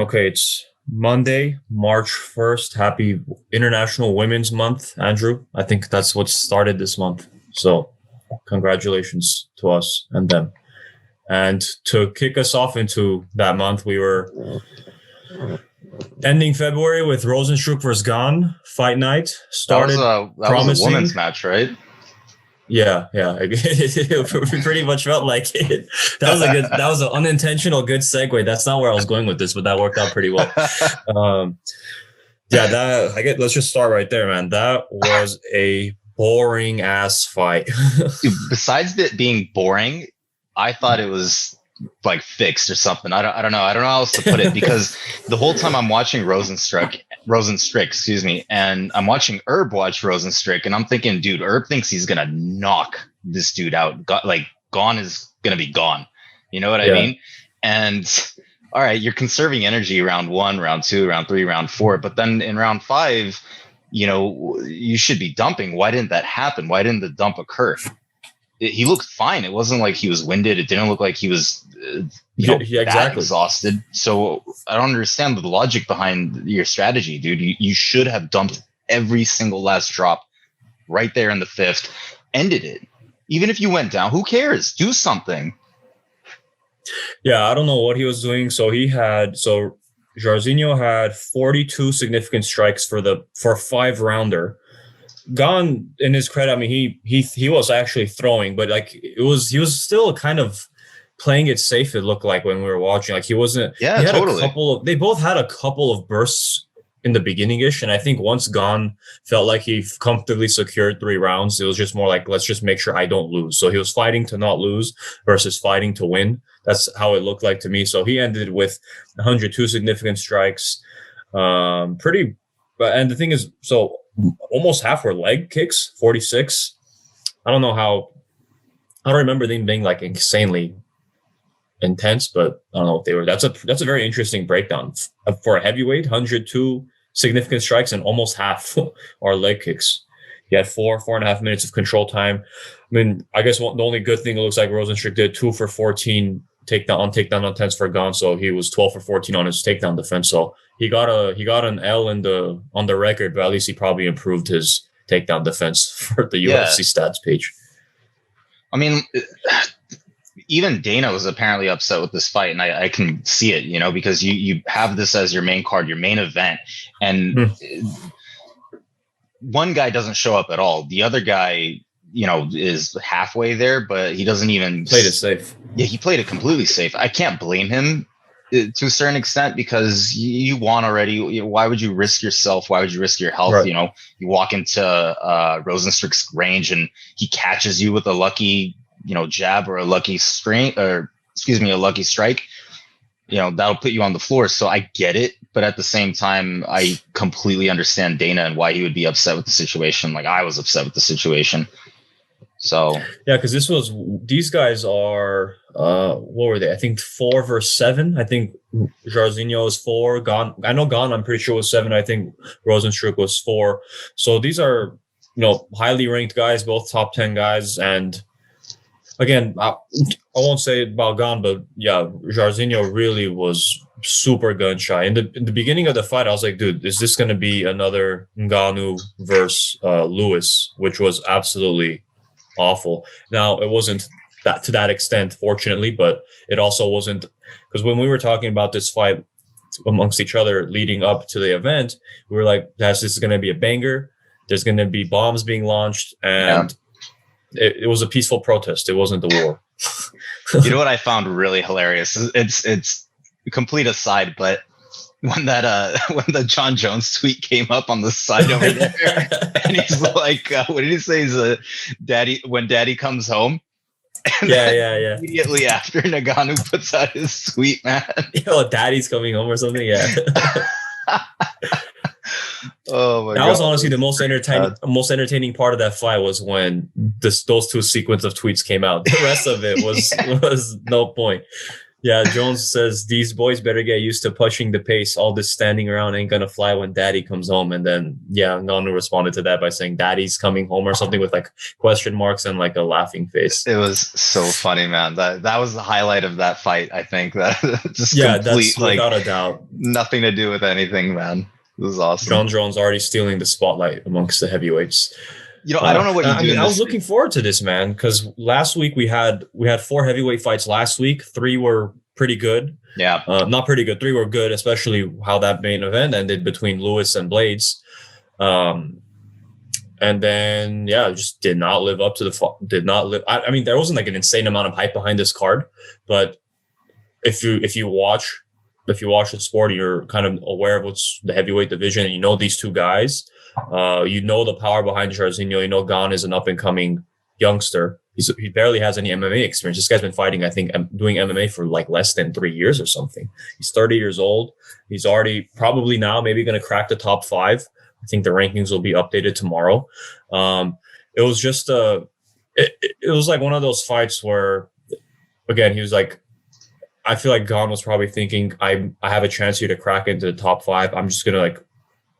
Okay, it's Monday, March 1st. Happy International Women's Month, Andrew. I think that's what started this month. So congratulations to us and them. And to kick us off into that month, we were ending February with Rozenstruik versus Gane fight night. Started that was a women's match, right? Yeah. We pretty much felt like it. That was an unintentional good segue. That's not where I was going with this, but that worked out pretty well. Let's just start right there, man. That was a boring ass fight. Dude, besides it being boring, I thought it was like fixed or something. I don't know how else to put it, because the whole time I'm watching Rozenstruik, and I'm watching Herb watch Rozenstruik, and I'm thinking, dude, Herb thinks he's gonna knock this dude out. Gane is gonna be gone. You know what I mean? And all right, you're conserving energy round 1, round 2, round 3, round 4, but then in round 5, you should be dumping. Why didn't that happen? Why didn't the dump occur? He looked fine. It wasn't like he was winded. It didn't look like he was that exhausted. So I don't understand the logic behind your strategy, dude. You should have dumped every single last drop right there in the 5th, ended it. Even if you went down, who cares? Do something. Yeah, I don't know what he was doing. Jairzinho had 42 significant strikes for a 5-rounder. Gane, in his credit, I mean, he was actually throwing, but like he was still kind of playing it safe. It looked like when we were watching, like he wasn't. Yeah, he had totally. They both had a couple of bursts in the beginning-ish, and I think once Gane felt like he comfortably secured 3 rounds, it was just more like, let's just make sure I don't lose. So he was fighting to not lose versus fighting to win. That's how it looked like to me. So he ended with 102 significant strikes. And the thing is, so almost half were leg kicks, 46. I don't remember them being like insanely intense, but I don't know if they were. That's a very interesting breakdown for a heavyweight. 102 significant strikes and almost half are leg kicks. He had 4.5 minutes of control time. I mean, I guess the only good thing it looks like Rozenstruik did 2 for 14 takedown attempts for Gane, so he was 12 for 14 on his takedown defense. So he got an L on the record, but at least he probably improved his takedown defense for the UFC stats page. I mean, even Dana was apparently upset with this fight, and I can see it, because you have this as your main card, your main event, and one guy doesn't show up at all. The other guy, is halfway there, but he doesn't even played it safe. Yeah, he played it completely safe. I can't blame him to a certain extent, because you won already. Why would you risk yourself? Why would you risk your health? Right. You walk into Rozenstruik's range and he catches you with a lucky, jab or a lucky strike. That'll put you on the floor. So I get it, but at the same time, I completely understand Dana and why he would be upset with the situation. Like I was upset with the situation. So yeah, because these guys are what were they? I think 4 versus 7. I think Jairzinho was 4. Gane, I'm pretty sure was 7. I think Rozenstruik was 4. So these are highly ranked guys, both top 10 guys. And again, I won't say about Gane, but yeah, Jairzinho really was super gun shy. In the beginning of the fight, I was like, dude, is this going to be another Ngannou versus Lewis, which was absolutely awful. Now, it wasn't that to that extent, fortunately, but it also wasn't, because when we were talking about this fight amongst each other leading up to the event, we were like, this is going to be a banger. There's going to be bombs being launched, and it was a peaceful protest. It wasn't the war. You know what I found really hilarious? It's a complete aside, but when the John Jones tweet came up on the side over there, and he's like, what did he say? He's daddy when daddy comes home. And yeah. Immediately after, Ngannou puts out his tweet, man. Daddy's coming home or something. Yeah. Oh my God. That was honestly the most entertaining part of that fight was when those 2 sequence of tweets came out. The rest of it was no point. Yeah, Jones says these boys better get used to pushing the pace. All this standing around ain't gonna fly when daddy comes home. And then Ngannou responded to that by saying daddy's coming home or something with like question marks and like a laughing face. It was so funny, man. That was the highlight of that fight, I think. That just That's like, without a doubt. Nothing to do with anything, man. It was awesome. John Jones already stealing the spotlight amongst the heavyweights. I don't know what you do. I was looking forward to this, man, because last week we had 4 heavyweight fights last week. 3 were pretty good. Yeah. Not pretty good. 3 were good, especially how that main event ended between Lewis and Blades. And then, just did not live up to I mean, there wasn't like an insane amount of hype behind this card, but if you watch the sport, you're kind of aware of what's the heavyweight division, and you know these 2 guys. You know the power behind Jairzinho. You know Gane is an up-and-coming youngster. He barely has any MMA experience. This guy's been fighting, I think, doing MMA for like less than 3 years or something. He's 30 years old. He's already probably now maybe going to crack the top 5. I think the rankings will be updated tomorrow. It was just it was like one of those fights where, again, he was like, I feel like Gane was probably thinking, I have a chance here to crack into the top 5. I'm just going to like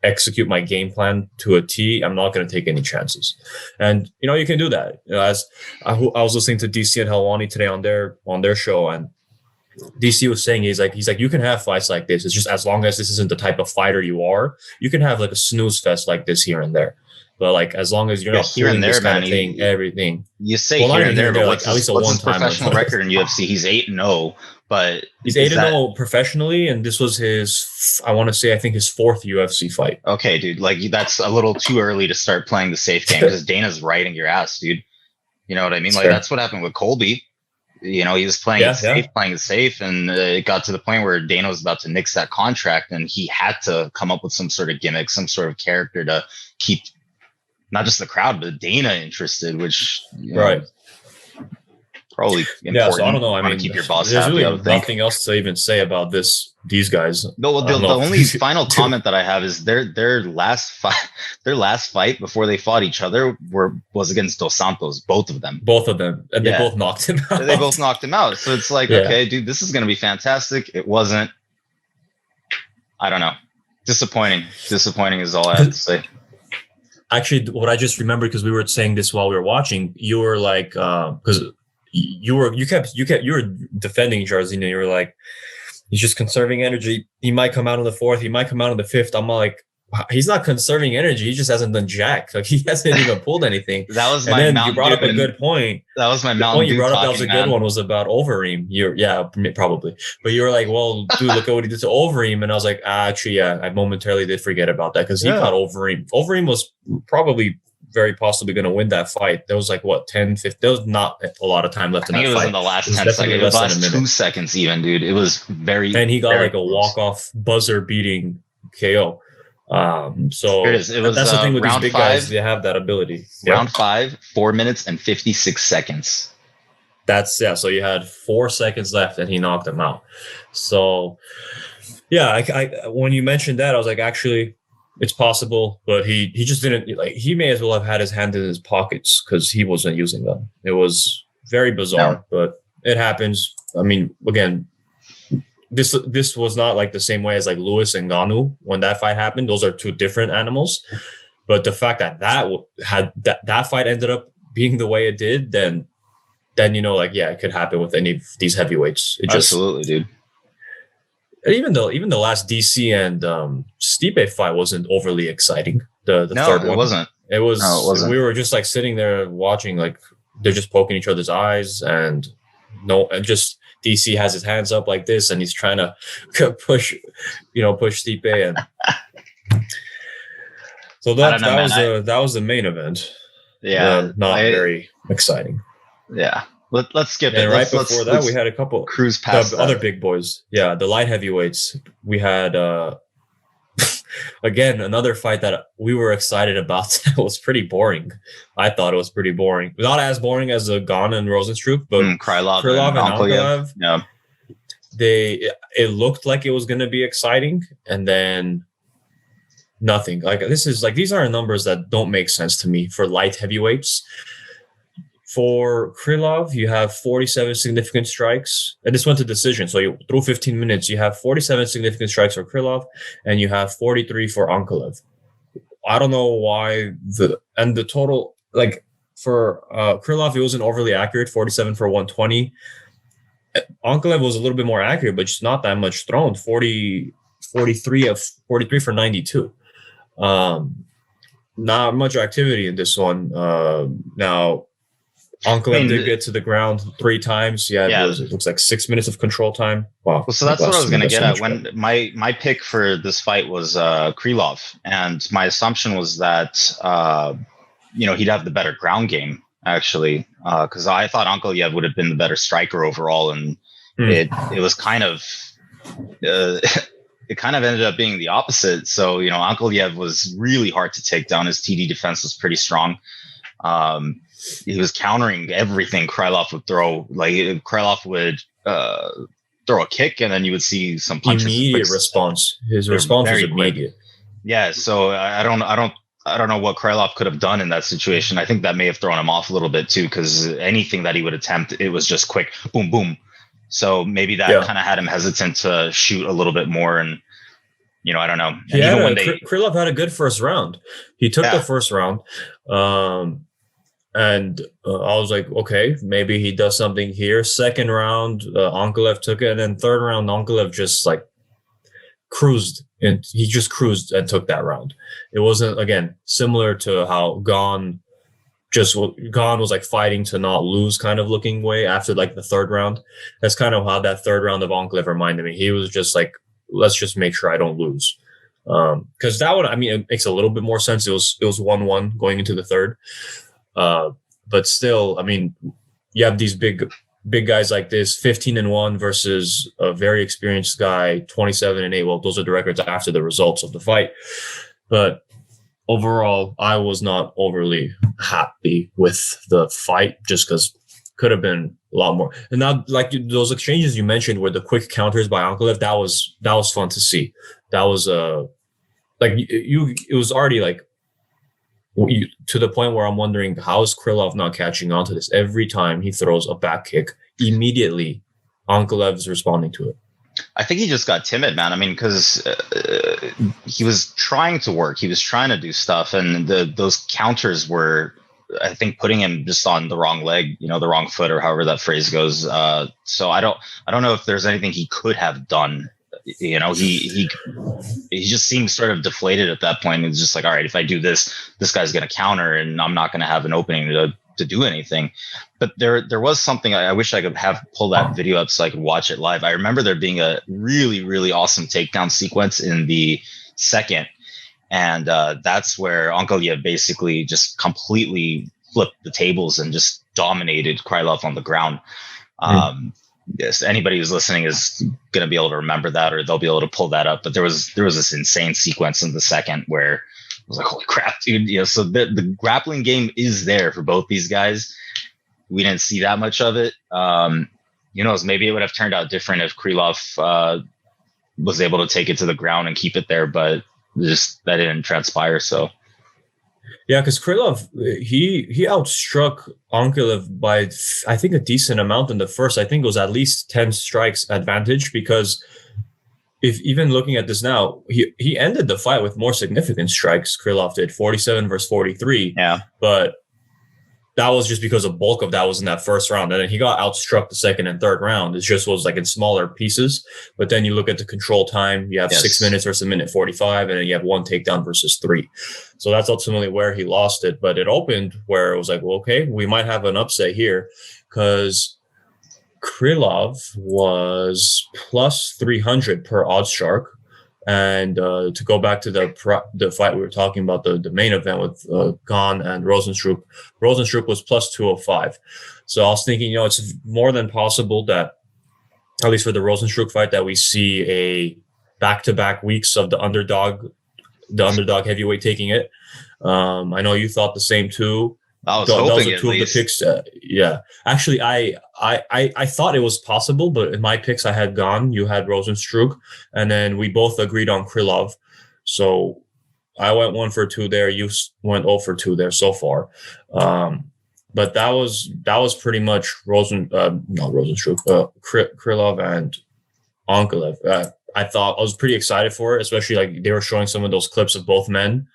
execute my game plan to a T. I'm not going to take any chances. And, you can do that. As I was listening to DC and Helwani today on their show, and DC was saying, he's like, you can have fights like this. It's just as long as this isn't the type of fighter you are, you can have like a snooze fest like this here and there. But like, as long as you're not here and there, this kind man, of thing, everything. You say here and there, but like, at least a what's his professional record in UFC? He's 8-0, but he's 8-0 professionally, and this was I think his 4th UFC fight. Okay, dude, like that's a little too early to start playing the safe game because Dana's riding your ass, dude. You know what I mean? Like that's what happened with Colby. He was playing it safe, and it got to the point where Dana was about to nix that contract, and he had to come up with some sort of gimmick, some sort of character to keep not just the crowd, but Dana interested, which right. Probably important. Yeah, so I don't know. I mean, keep your boss there's happy, really nothing else to even say about these guys. No, the only final comment that I have is their last fight before they fought each other was against Dos Santos, both of them, and they both knocked him out. They both knocked him out. So it's like, okay, dude, this is going to be fantastic. It wasn't. I don't know. Disappointing is all I have to say. Actually, what I just remembered, because we were saying this while we were watching, you were like, because you were defending Jairzinho. You were like, he's just conserving energy. He might come out in the 4th. He might come out in the 5th. I'm like, he's not conserving energy. He just hasn't done jack. Like, he hasn't even pulled anything. That was my Mountain you brought up a good point. That was my Mountain Dew. You brought up that was a good one, was about Overeem. Probably. But you were like, well, dude, look at what he did to Overeem. And I was like, actually, I momentarily did forget about that, because he caught Overeem. Overeem was probably very possibly going to win that fight. There was like 10, 15. There was not a lot of time left in that fight. I think it was in the last 10 seconds. It was last 2 seconds even, dude. It was very. And he got like a walk-off buzzer beating KO. So it was, that's the thing with these big guys. They have that ability. Round 5, 4 minutes and 56 seconds. So you had 4 seconds left and he knocked him out. So I when you mentioned that, I was like, actually, it's possible, but he just didn't, like, he may as well have had his hand in his pockets because he wasn't using them. It was very bizarre, but it happens. I mean, again, this was not like the same way as like Lewis and Ngannou when that fight happened. Those are 2 different animals. But the fact that fight ended up being the way it did, then it could happen with any of these heavyweights. Absolutely, dude. Even the last DC and Stipe fight wasn't overly exciting. The third one wasn't. It was. No, it wasn't. We were just like sitting there watching, like they're just poking each other's eyes, and just DC has his hands up like this, and he's trying to push Stipe, and so that was the main event. Yeah, not very exciting. Yeah. Let's skip it. And right before that, we had a couple cruise past the other big boys. Yeah, the light heavyweights. We had again another fight that we were excited about. It was pretty boring. I thought it was pretty boring. Not as boring as the Gane and Rozenstruik, but Krylov and Ankalaev. Yeah. It looked like it was going to be exciting, and then nothing. Like these are numbers that don't make sense to me for light heavyweights. For Krylov, you have 47 significant strikes. And this went to decision. So through 15 minutes, you have 47 significant strikes for Krylov, and you have 43 for Ankalaev. I don't know why the total, like for Krylov, it wasn't overly accurate, 47 for 120. Ankalaev was a little bit more accurate, but just not that much thrown, 43 for 92. Not much activity in this one. Now, Ankalaev did get to the ground 3 times. It looks like 6 minutes of control time. Wow. Well, so that's what I was going to get at. When my pick for this fight was Krylov, and my assumption was that he'd have the better ground game actually, because I thought Ankalaev would have been the better striker overall, and it was kind of it kind of ended up being the opposite. So Ankalaev was really hard to take down. His TD defense was pretty strong. He was countering everything Krylov would throw. Like Krylov would throw a kick, and then you would see some punches. Immediate response. His response was immediate. Yeah, so I don't know what Krylov could have done in that situation. I think that may have thrown him off a little bit too, because anything that he would attempt, it was just quick, boom, boom. So maybe that kind of had him hesitant to shoot a little bit more, and I don't know. And Krylov had a good first round. He took the first round. And I was like, okay, maybe he does something here. Second round, Ankalaev took it. And then third round, Ankalaev just like cruised. And he just cruised and took that round. It wasn't, again, similar to how Gane was like fighting to not lose kind of looking way after like the third round. That's kind of how that third round of Ankalaev reminded me. He was just like, let's just make sure I don't lose. Because that one, I mean, it makes a little bit more sense. It was 1-1 going into the third. But still, I mean, you have these big guys like this, 15-1 versus a very experienced guy, 27-8. Well, those are the records after the results of the fight. But overall, I was not overly happy with the fight, just because could have been a lot more. And now, like those exchanges you mentioned, were the quick counters by Ankalaev. That was fun to see. That was it was already like. To the point where I'm wondering, how is Krylov not catching on to this? Every time he throws a back kick, immediately Ankalaev is responding to it. I think he just got timid, man. I mean, because he was trying to work. He was trying to do stuff. And those counters were, I think, putting him just on the wrong leg, the wrong foot, or however that phrase goes. So I don't know if there's anything he could have done. He just seemed sort of deflated at that point. It's just like, all right, if I do this guy's going to counter, and I'm not going to have an opening to do anything. But there was something I wish I could have pull that video up so I could watch it live. I remember there being a really, really awesome takedown sequence in the second. And that's where Ankalaev basically just completely flipped the tables and just dominated Krylov on the ground. Yes, anybody who's listening is going to be able to remember that, or they'll be able to pull that up. But there was this insane sequence in the second where I was like, holy crap, dude. So the grappling game is there for both these guys. We didn't see that much of it. Who knows, maybe it would have turned out different if Krylov was able to take it to the ground and keep it there, but just that didn't transpire. So yeah, because Krylov, he outstruck Ankalaev by, I think, a decent amount in the first. I think it was at least 10 strikes advantage, because if even looking at this now, he ended the fight with more significant strikes. Krylov did 47 versus 43. Yeah. But that was just because a bulk of that was in that first round. And then he got outstruck the second and third round. It just was like in smaller pieces. But then you look at the control time, you have 6 minutes versus a minute 45, and then you have 1 takedown versus 3. So that's ultimately where he lost it. But it opened where it was like, well, okay, we might have an upset here, because Krylov was plus 300 per OddsShark. And to go back to the fight we were talking about, the main event with Gane and Rozenstruik was plus 205. So I was thinking, it's more than possible that, at least for the Rozenstruik fight, that we see a back-to-back weeks of the underdog heavyweight taking it. I know you thought the same too. I was hoping at least. The picks, yeah. Actually, I thought it was possible, but in my picks, I had Gane, you had Rozenstruik, and then we both agreed on Krylov. So I went 1 for 2 there. You went 0 for 2 there so far. but that was pretty much not Rozenstruik, Krylov and Ankalaev. I thought I was pretty excited for it, especially like they were showing some of those clips of both men,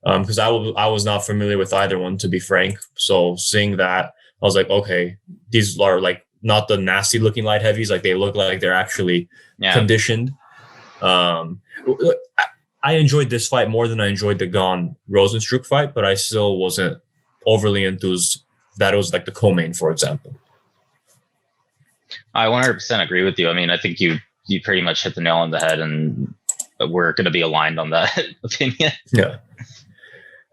because I was not familiar with either one, to be frank. So seeing that, I was like, okay, these are like not the nasty looking light heavies. Like they look like they're actually conditioned. I enjoyed this fight more than I enjoyed the Gane Rozenstruik fight, but I still wasn't overly enthused that it was like the co-main, for example. I 100% agree with you. I mean, I think you pretty much hit the nail on the head, and we're going to be aligned on that opinion. Yeah.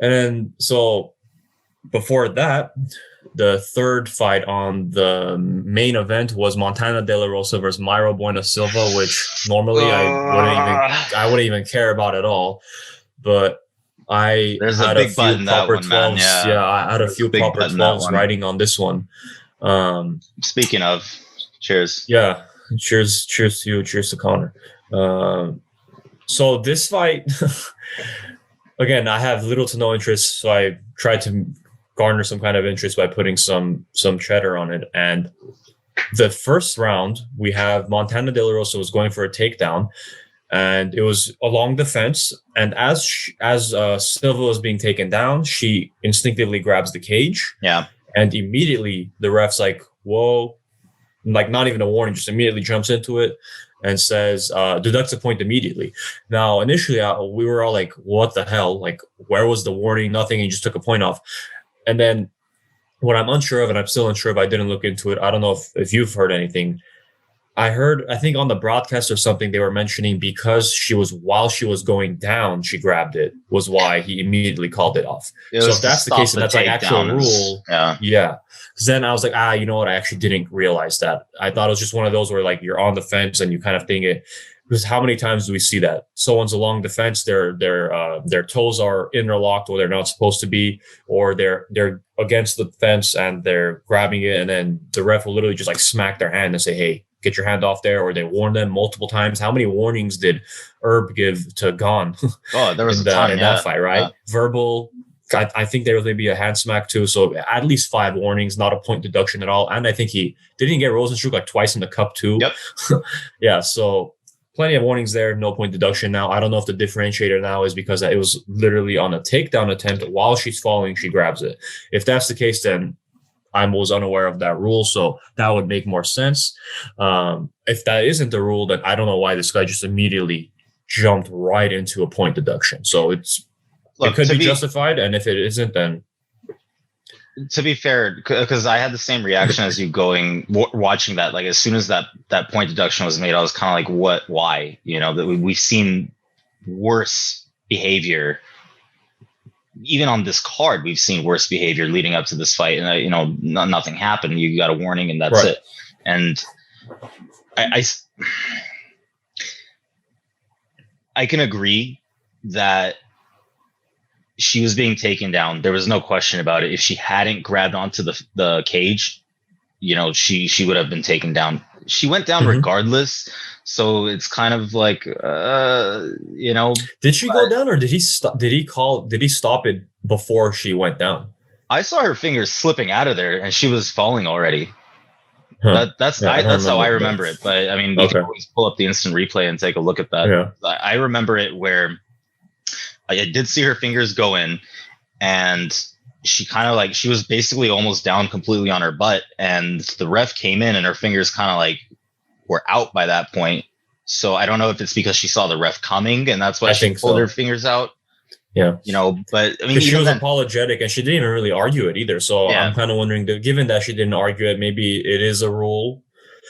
And then, so before that, the third fight on the main event was Montana De La Rosa versus Mayra Bueno Silva, which normally I wouldn't even care about at all. But there's a big butt in that one, man. Yeah, I had a few proper 12s riding on this one. Speaking of, cheers. Yeah. Cheers to you. Cheers to Connor. So this fight, again, I have little to no interest. So I tried to garner some kind of interest by putting some cheddar on it. And the first round, we have Montana De La Rosa was going for a takedown, and it was along the fence. And as Silva was being taken down, she instinctively grabs the cage. Yeah. And immediately the ref's like, whoa. Like not even a warning, just immediately jumps into it and says, deducts a point immediately. Now, initially, we were all like, what the hell? Like, where was the warning? Nothing. He just took a point off. And then what I'm unsure of, and I'm still unsure if I didn't look into it, I don't know if you've heard anything. I think on the broadcast or something, they were mentioning because while she was going down, she grabbed it, was why he immediately called it off. So if that's the case, and that's like actual rule. Yeah. Because then I was like, you know what? I actually didn't realize that. I thought it was just one of those where like you're on the fence and you kind of think it. Because how many times do we see that someone's along the fence, their toes are interlocked or they're not supposed to be, or they're against the fence and they're grabbing it, and then the ref will literally just like smack their hand and say, "Hey, get your hand off there," or they warn them multiple times. How many warnings did Herb give to Gane? Oh, there was in that fight, right? Yeah. Verbal. I think there was maybe a hand smack too. So at least 5 warnings, not a point deduction at all. And I think he didn't get Rozenstruik like twice in the cup too. Yep. Yeah. So plenty of warnings there. No point deduction. Now, I don't know if the differentiator now is because it was literally on a takedown attempt while she's falling, she grabs it. If that's the case, then I was unaware of that rule. So that would make more sense. If that isn't the rule, then I don't know why this guy just immediately jumped right into a point deduction. So it could be justified, and if it isn't, then to be fair, because I had the same reaction as you watching that. Like as soon as that point deduction was made, I was kind of like, "What? Why?" You know, that we've seen worse behavior. Even on this card, we've seen worse behavior leading up to this fight, and nothing happened. You got a warning, and that's it. And I can agree that she was being taken down. There was no question about it. If she hadn't grabbed onto the cage, she would have been taken down. She went down regardless. So it's kind of like, Did she go down, or did he stop? Did he stop it before she went down? I saw her fingers slipping out of there, and she was falling already. Huh. That's how I remember it. But I mean, you can always pull up the instant replay and take a look at that. Yeah. I remember it where I did see her fingers go in, and she kind of she was basically almost down completely on her butt, and the ref came in and her fingers kind of were out by that point. So I don't know if it's because she saw the ref coming and that's why she pulled her fingers out. Yeah. But I mean, she was apologetic and she didn't even really argue it either. So I'm kind of wondering, given that she didn't argue it, maybe it is a rule.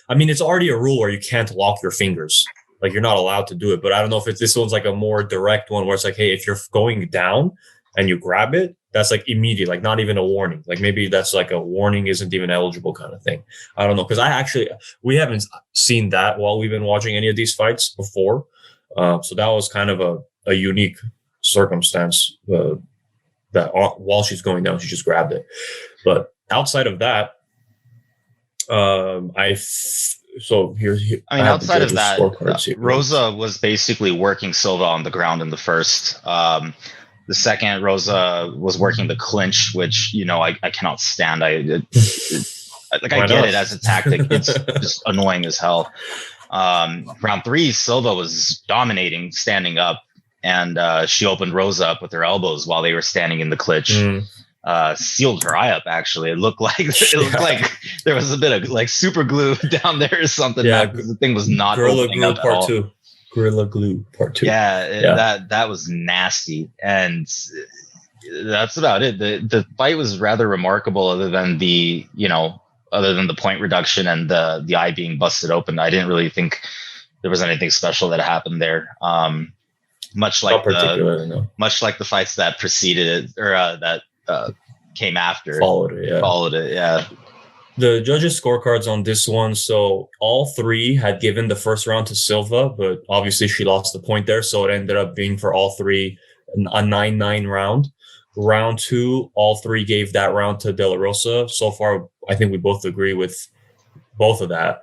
I mean, it's already a rule where you can't lock your fingers. Like you're not allowed to do it. But I don't know if this one's like a more direct one where it's like, hey, if you're going down and you grab it, that's like immediate, like not even a warning. Like maybe that's like a warning isn't even eligible kind of thing. I don't know. Because we haven't seen that while we've been watching any of these fights before. So that was kind of a unique circumstance that while she's going down, she just grabbed it. But outside of that, outside of that, Rosa was basically working Silva on the ground in the first. The second, Rosa was working the clinch, which, you know, I cannot stand. I get it as a tactic. It's just annoying as hell. Round 3, Silva was dominating, standing up, and she opened Rosa up with her elbows while they were standing in the clinch. Sealed her eye up. Actually, it looked like there was a bit of like super glue down there or something. Yeah, because the thing was not opening up at all. Gorilla Glue Part 2. Yeah, that was nasty, and that's about it. The fight was rather remarkable, other than the point reduction and the eye being busted open. I didn't really think there was anything special that happened there. Much like the fights that preceded it, or that came after. Followed it. Yeah. The judges' scorecards on this one, so all 3 had given the first round to Silva, but obviously she lost the point there, so it ended up being for all 3 a 9-9 round. Round 2, all 3 gave that round to De La Rosa. So far, I think we both agree with both of that.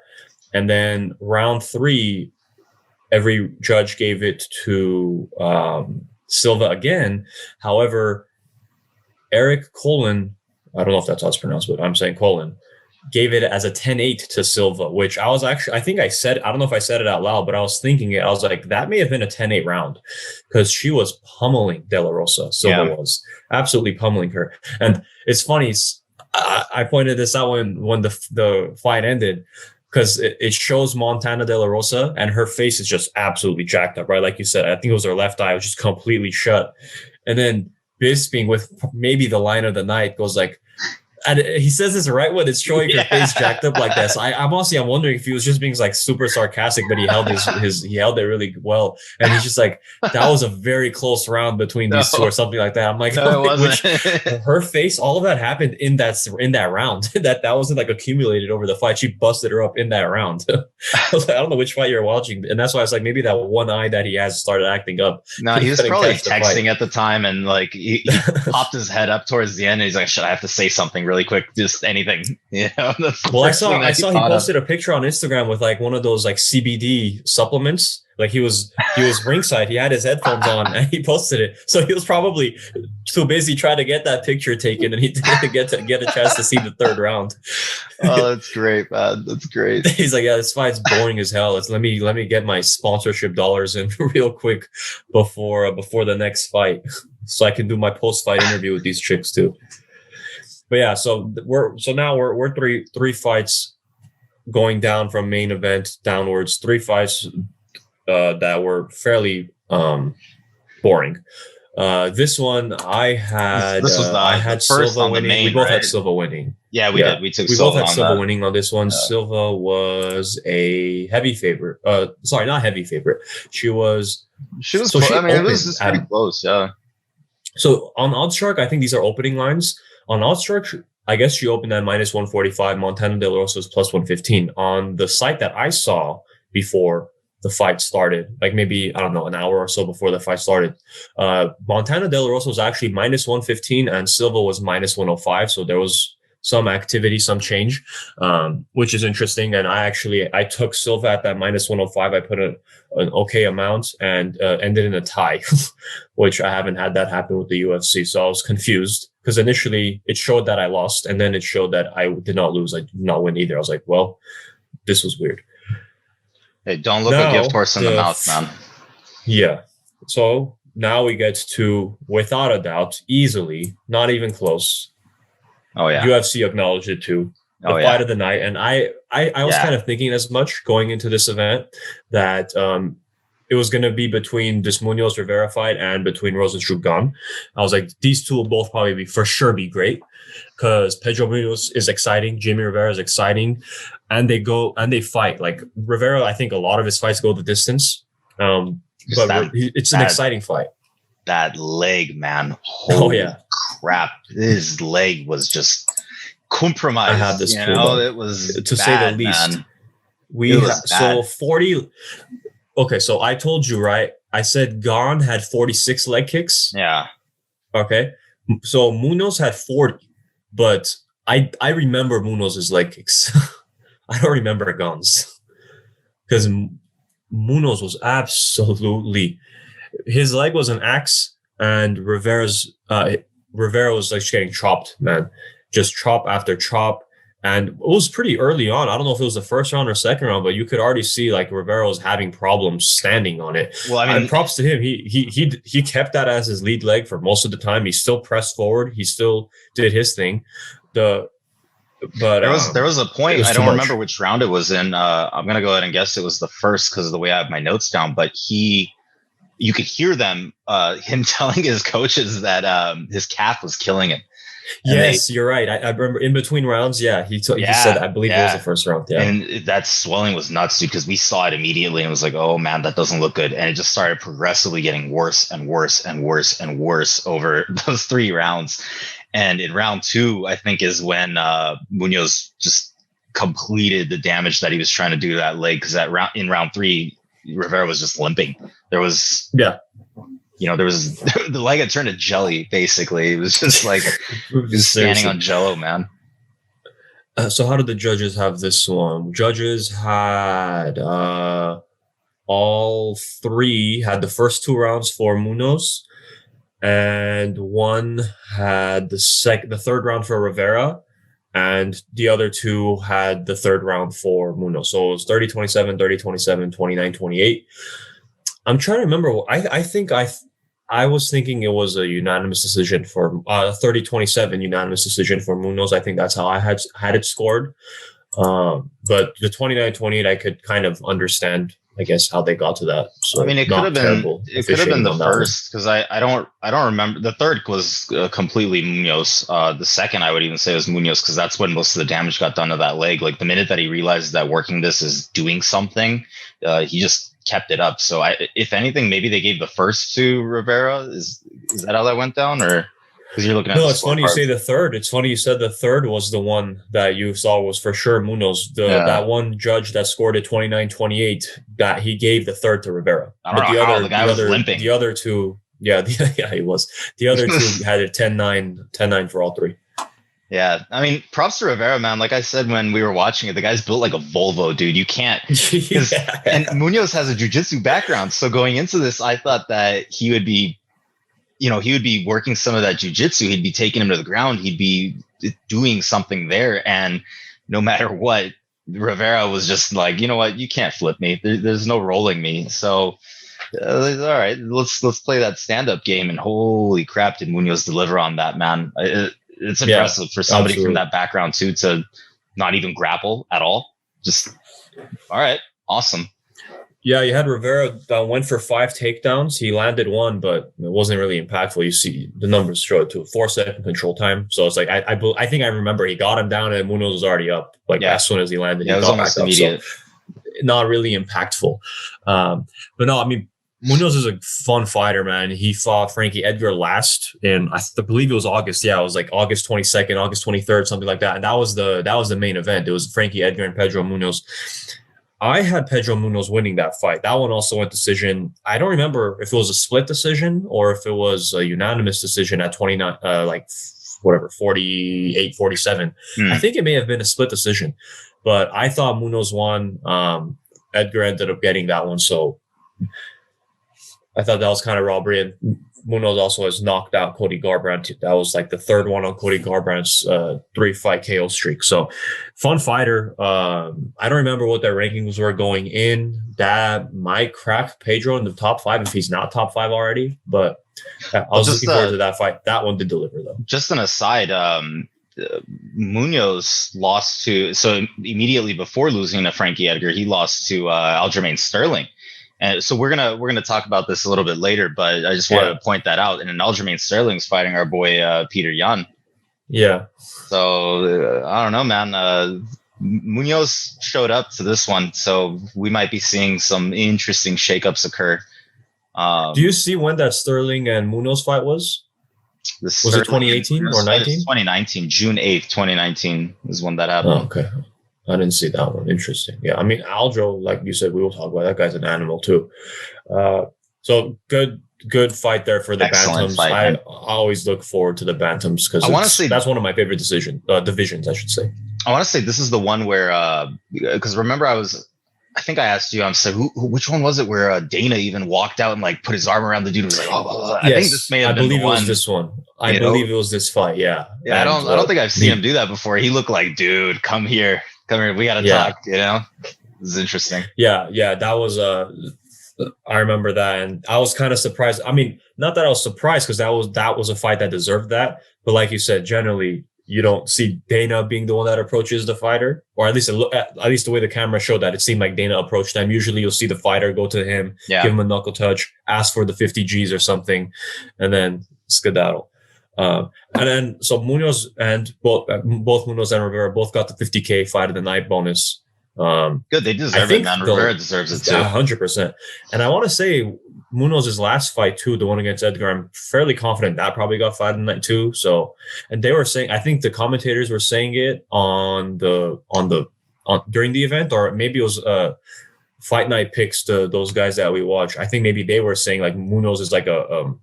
And then round 3, every judge gave it to Silva again. However, Eric Colin, I don't know if that's how it's pronounced, but I'm saying Colin, gave it as a 10-8 to Silva, which I don't know if I said it out loud, but I was thinking it. I was like, that may have been a 10-8 round, because she was pummeling De La Rosa. Silva was absolutely pummeling her. And it's funny, I pointed this out when the fight ended, because it shows Montana De La Rosa, and her face is just absolutely jacked up, right? Like you said, I think it was her left eye was just completely shut. And then Bisping, with maybe the line of the night, goes like, and he says this right when it's showing her face jacked up like that. So I'm wondering if he was just being like super sarcastic, but he held he held it really well. And he's just like, that was a very close round between these two or something like that. I'm like, no, it wasn't. Her face, all of that happened in that round. that wasn't like accumulated over the fight. She busted her up in that round. I was like, I don't know which fight you're watching. And that's why I was like, maybe that one eye that he has started acting up. No, he was probably texting at the time, and like he popped his head up towards the end, and he's like, should I have to say something really quick, just anything, Well, I saw he posted a picture on Instagram with like one of those like CBD supplements. Like he was ringside, he had his headphones on, and he posted it. So he was probably too busy trying to get that picture taken, and he didn't get a chance to see the third round. Oh, that's great, man. That's great. He's like, yeah, this fight's boring as hell. Let me get my sponsorship dollars in real quick before the next fight, so I can do my post-fight interview with these chicks too. But yeah, so now we're three fights going down from main event downwards. 3 fights that were fairly boring. This one I had Silva winning. We both had Silva winning. Yeah, we did. We both had Silva winning on this one. Silva was a heavy favorite. Sorry, not heavy favorite. She was. So close. It was just pretty close. Yeah. So on OddsShark, I think these are opening lines. On OddsShark, I guess she opened at minus 145. Montana De La Rosa was plus 115. On the site that I saw before the fight started, like maybe, I don't know, an hour or so before the fight started, Montana De La Rosa was actually minus 115 and Silva was minus 105. So there was some activity, some change, which is interesting. And I took Silva at that minus 105. I put an okay amount and ended in a tie, which I haven't had that happen with the UFC. So I was confused because initially it showed that I lost, and then it showed that I did not lose. I did not win either. I was like, well, this was weird. Hey, don't look a gift horse in the mouth, man. Yeah. So now we get to, without a doubt, easily, not even close. Oh yeah. UFC acknowledged it too. The fight of the night. And I was kind of thinking as much going into this event that it was going to be between this Munhoz Rivera fight and between Rozenstruik Gane. I was like, these two will both probably be great because Pedro Munhoz is exciting, Jimmie Rivera is exciting, and they fight. Like Rivera, I think a lot of his fights go the distance. But it's an exciting fight. That leg, man. Holy crap. His leg was just compromised. I had this it was to bad, say the least. Man. 40. Okay, so I told you, right? I said Gane had 46 leg kicks. Yeah. Okay. So Munhoz had 40, but I remember Munhoz's leg kicks. I don't remember Gane's because Munhoz was absolutely, his leg was an axe and Rivera was like getting chopped, man, just chop after chop. And it was pretty early on. I don't know if it was the first round or second round, but you could already see like Rivera was having problems standing on it. Well, I mean, and props to him. He kept that as his lead leg for most of the time. He still pressed forward. He still did his thing. But there was a point. I don't remember which round it was in. I'm gonna go ahead and guess it was the first because of the way I have my notes down. But you could hear him telling his coaches that his calf was killing him. Yes, you're right. I remember in between rounds. Yeah, he said, I believe it was the first round. Yeah, and that swelling was nuts, dude, because we saw it immediately and it was like, oh man, that doesn't look good. And it just started progressively getting worse and worse and worse and worse over those 3 rounds. And in round 2, I think is when Munhoz just completed the damage that he was trying to do to that leg. Because in round 3, Rivera was just limping. There was the leg had turned to jelly, basically. It was just like he was standing on jello, man. So how did the judges have this one? Judges had all 3 had the first 2 rounds for Munhoz, and one had the third round for Rivera, and the other 2 had the third round for Munhoz. So it was 30-27, 30-27, 29-28. I'm trying to remember. I was thinking it was a unanimous decision for 30-27 unanimous decision for Munhoz. I think that's how I had it scored. But the 29-28, I could kind of understand, I guess, how they got to that. So I mean, it could have been the first, because I don't remember. The third was completely Munhoz. The second, I would even say, was Munhoz, because that's when most of the damage got done to that leg. Like the minute that he realized that working this is doing something, he just kept it up. So if anything, maybe they gave the first to Rivera. Is that how that went down, or because you're looking at? No, it's funny you say the third. It's funny you said the third was the one that you saw was for sure Munhoz. That one judge that scored it 29-28, that he gave the third to Rivera. I don't know how the guy was limping. The other 2, he was. The other 2 had it 10-9 for all 3. Yeah, I mean, props to Rivera, man. Like I said when we were watching it, the guy's built like a Volvo, dude. You can't. And Munhoz has a jiu-jitsu background, so going into this, I thought that he would be working some of that jiu-jitsu. He'd be taking him to the ground. He'd be doing something there, and no matter what, Rivera was just like, you know what, you can't flip me. There's no rolling me. So, all right, let's play that stand-up game. And holy crap, did Munhoz deliver on that, man? It's impressive for somebody from that background too to not even grapple at all. Just all right, awesome. Yeah, you had Rivera that went for 5 takedowns. He landed 1, but it wasn't really impactful. You see the numbers show it too. 4-second control time. So it's like I think I remember he got him down and Munhoz was already up. As soon as he landed, he it was almost immediate. So not really impactful. But no, I mean, Munhoz is a fun fighter, man. He fought Frankie Edgar last in, I believe it was August. Yeah, it was like August 22nd, August 23rd, something like that. And that was the main event. It was Frankie Edgar and Pedro Munhoz. I had Pedro Munhoz winning that fight. That one also went decision. I don't remember if it was a split decision or if it was a unanimous decision at 29, 48, 47. I think it may have been a split decision, but I thought Munhoz won. Edgar ended up getting that one. So I thought that was kind of robbery. And Munhoz also has knocked out Cody Garbrandt. That was like the third one on Cody Garbrandt's 3-fight KO streak. So fun fighter. I don't remember what their rankings were going in. That might crack Pedro in the top 5 if he's not top 5 already. But I was looking forward to that fight. That one did deliver, though. Just an aside, Munhoz lost to, so immediately before losing to Frankie Edgar, he lost to Aljamain Sterling. And so we're gonna talk about this a little bit later, but I just wanted to point that out. And Aljamain Sterling's fighting our boy Peter Yan. Yeah. So I don't know, man. Munhoz showed up to this one, so we might be seeing some interesting shakeups occur. Do you see when that Sterling and Munhoz fight was? Was it 2018 or 19? 2019, June 8th, 2019 is when that happened. Oh, okay. I didn't see that one. Interesting. Yeah, I mean, Aljo, like you said, we will talk about that guy's an animal too. So good fight there for the Bantams. Fight, I always look forward to the Bantams because that's one of my favorite divisions, I should say. I want to say this is the one where, because remember I was I think I asked you. I'm saying, which one was it where Dana even walked out and like put his arm around the dude and was like, oh, blah, blah. Yes, I think this may have been the one. I believe it was this one. I believe it was this fight. Yeah. Yeah. And, I don't think I've seen him do that before. He looked like, dude, come here. We got to talk, you know? This is interesting. Yeah. That was, I remember that. And I was kind of surprised. I mean, not that I was surprised because that was a fight that deserved that. But like you said, generally, you don't see Dana being the one that approaches the fighter, or at least the way the camera showed that, it seemed like Dana approached them. Usually you'll see the fighter go to him, give him a knuckle touch, ask for the 50 G's or something, and then skedaddle. And then so Munhoz and both Munhoz and Rivera both got the 50K fight of the night bonus. Good, they deserve it, man. Rivera deserves it too. 100%. And I want to say Munhoz's last fight too, the one against Edgar, I'm fairly confident that probably got fight of the night too. So, and they were saying, I think the commentators were saying it on during the event, or maybe it was Fight Night picks to those guys that we watch. I think maybe they were saying like Munhoz is like a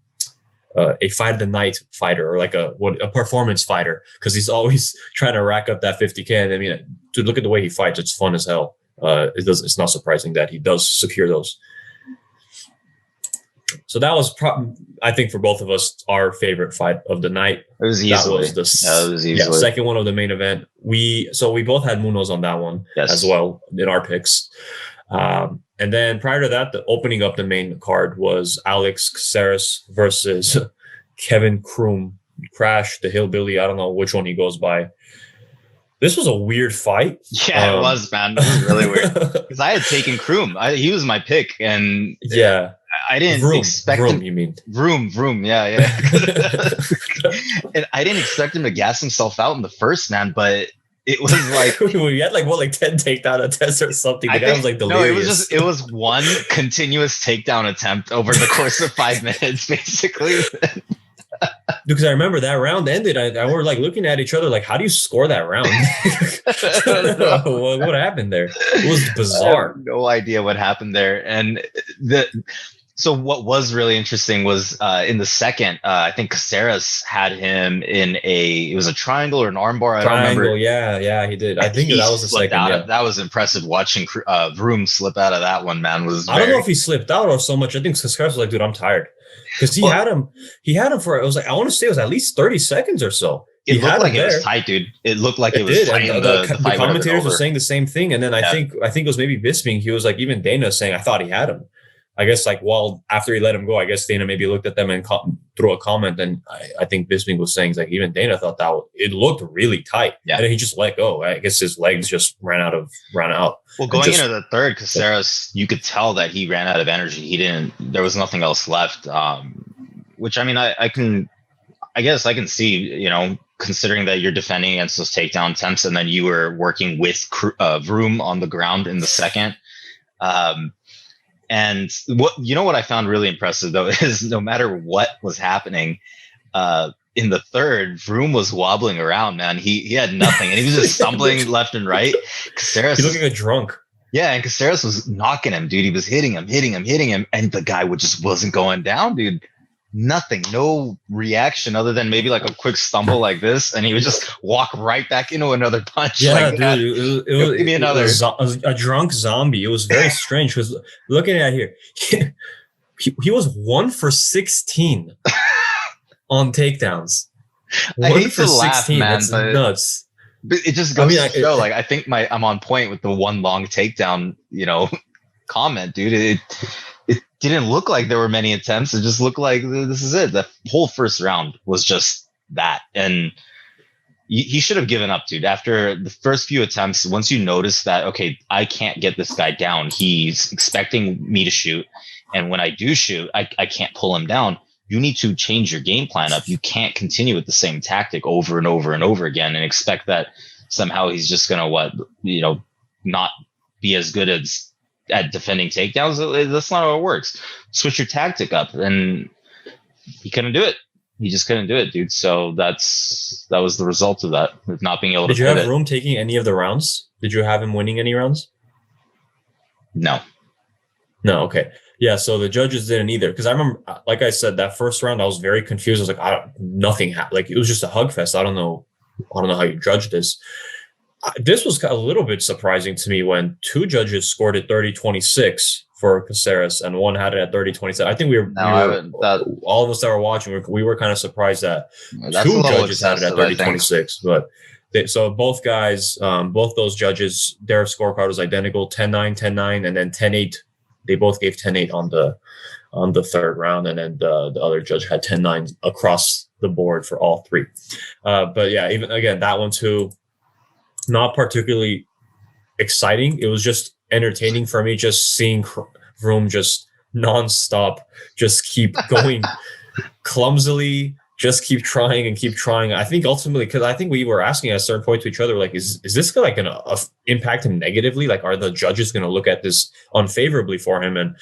fight of the night fighter, or like a performance fighter, because he's always trying to rack up that 50K. And I mean, to look at the way he fights, it's fun as hell. It's not surprising that he does secure those. So that was I think for both of us, our favorite fight of the night. It was easily. That was easily. Second one of the main event. We both had Munhoz on that one as well in our picks. And then prior to that, the opening up the main card was Alex Caceres versus Kevin Croom. Crash the Hillbilly. I don't know which one he goes by. This was a weird fight. Yeah, it was, man. It was really weird. Because I had taken Croom. He was my pick. And I didn't expect him. You mean Vroom? Yeah. And I didn't expect him to gas himself out in the first, man. But it was like we had like 10 takedown attempts or something. The guy was like delirious. No, it was one continuous takedown attempt over the course of 5 minutes, basically. Because I remember that round ended. I were like looking at each other like, how do you score that round? What happened there? It was bizarre. I have no idea what happened there. And so what was really interesting was in the second, I think Caceres had him in it was a triangle or an armbar. I don't remember. Yeah, he did. I think that was the second. That was impressive watching Vroom slip out of that one, man. I don't know if he slipped out or so much. I think Caceres was like, dude, I'm tired. Because he had him for, it was like, I want to say it was at least 30 seconds or so. It looked like it was tight, dude. It looked like it was tight. The commentators were saying the same thing. And then I think it was maybe Bisping. He was like, even Dana saying, I thought he had him. I guess after he let him go, I guess Dana maybe looked at them and threw a comment. And I think Bisping was saying, like, even Dana thought that it looked really tight. Yeah. And then he just let go. I guess his legs just ran out. Well, going into the third, Caceres, you could tell that he ran out of energy. There was nothing else left. Which, I mean, I guess I can see, you know, considering that you're defending against those takedown attempts and then you were working with Vroom on the ground in the second. And what I found really impressive though is no matter what was happening, in the third, Vroom was wobbling around, man. He had nothing, and he was just stumbling left and right. Caceres, he looked like a drunk. Yeah, and Caceres was knocking him, dude. He was hitting him, and the guy just wasn't going down, dude. Nothing, no reaction other than maybe like a quick stumble like this, and he would just walk right back into another punch. Yeah, dude, it was a drunk zombie. It was very strange because looking at here, he was 1 for 16 on takedowns. I hate to laugh, man, that's nuts. But it just goes to show, like, I think I'm on point with the one long takedown, you know, comment, dude. It didn't look like there were many attempts. It just looked like this is it. The whole first round was just that. And he should have given up, dude. After the first few attempts, once you notice that, okay, I can't get this guy down. He's expecting me to shoot. And when I do shoot, I can't pull him down. You need to change your game plan up. You can't continue with the same tactic over and over and over again and expect that somehow he's just going to, not be as good at defending takedowns. That's not how it works. Switch your tactic up. And he couldn't do it. He just couldn't do it, dude. So that was the result of that, with not being able to. Did you have Room taking any of the rounds? Did you have him winning any rounds? No. Okay. Yeah, so the judges didn't either. Because I remember, like I said, that first round, I was very confused. I was like, nothing happened. Like, it was just a hug fest. I don't know how you judge this. This was a little bit surprising to me when two judges scored at 30-26 for Caceres and one had it at 30-27. I think all of us that were watching, we were kind of surprised that two judges had it at 30-26. But so both guys, both those judges, their scorecard was identical, 10-9, 10-9, and then 10-8. They both gave 10-8 on the third round, and then the other judge had 10-9 across the board for all three. But yeah, even again, that one too, not particularly exciting. It was just entertaining for me, just seeing Croom just nonstop, just keep going clumsily, just keep trying and keep trying. I think ultimately, because I think we were asking at a certain point to each other, like, is this like going to impact him negatively? Like, are the judges going to look at this unfavorably for him? And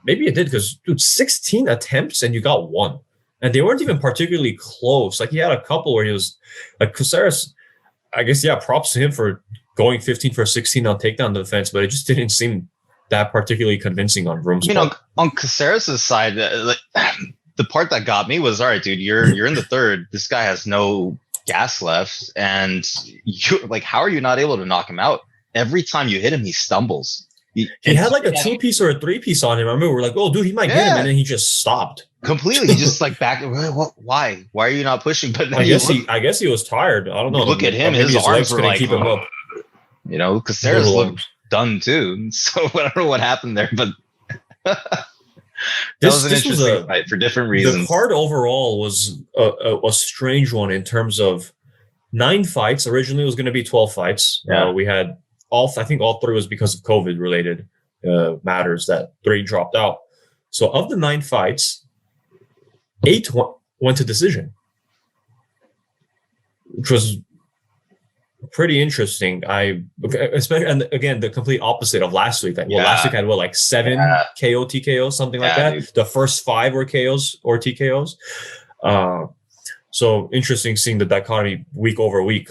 maybe it did, because dude, 16 attempts and you got one, and they weren't even particularly close. Like, he had a couple where he was like, Caceres, I guess, yeah, props to him for going 15 for 16 on takedown defense, but it just didn't seem that particularly convincing on Croom's part. On Caceres' side, the part that got me was, all right, dude, you're in the third. This guy has no gas left, and you like, how are you not able to knock him out? Every time you hit him, he stumbles. He had like a 2-piece or a 3-piece on him. I remember we're like, oh, dude, he might get him, and then he just stopped completely. He just like back. Why? Why are you not pushing? But I guess he was tired. I don't know. Look at him; his arms were like, keep him up. Caceres looked done too. So I don't know what happened there, but that was an interesting fight for different reasons. The card overall was a strange one in terms of 9 fights. Originally, it was going to be 12 fights. Yeah. We had I think all 3 was because of COVID related matters that 3 dropped out. So of the 9 fights, 8 went to decision, which was pretty interesting. Especially, and again, the complete opposite of last week. Last week had like 7 KO TKOs, something like that. Dude. The first 5 were KOs or TKOs. So interesting seeing the dichotomy week over week.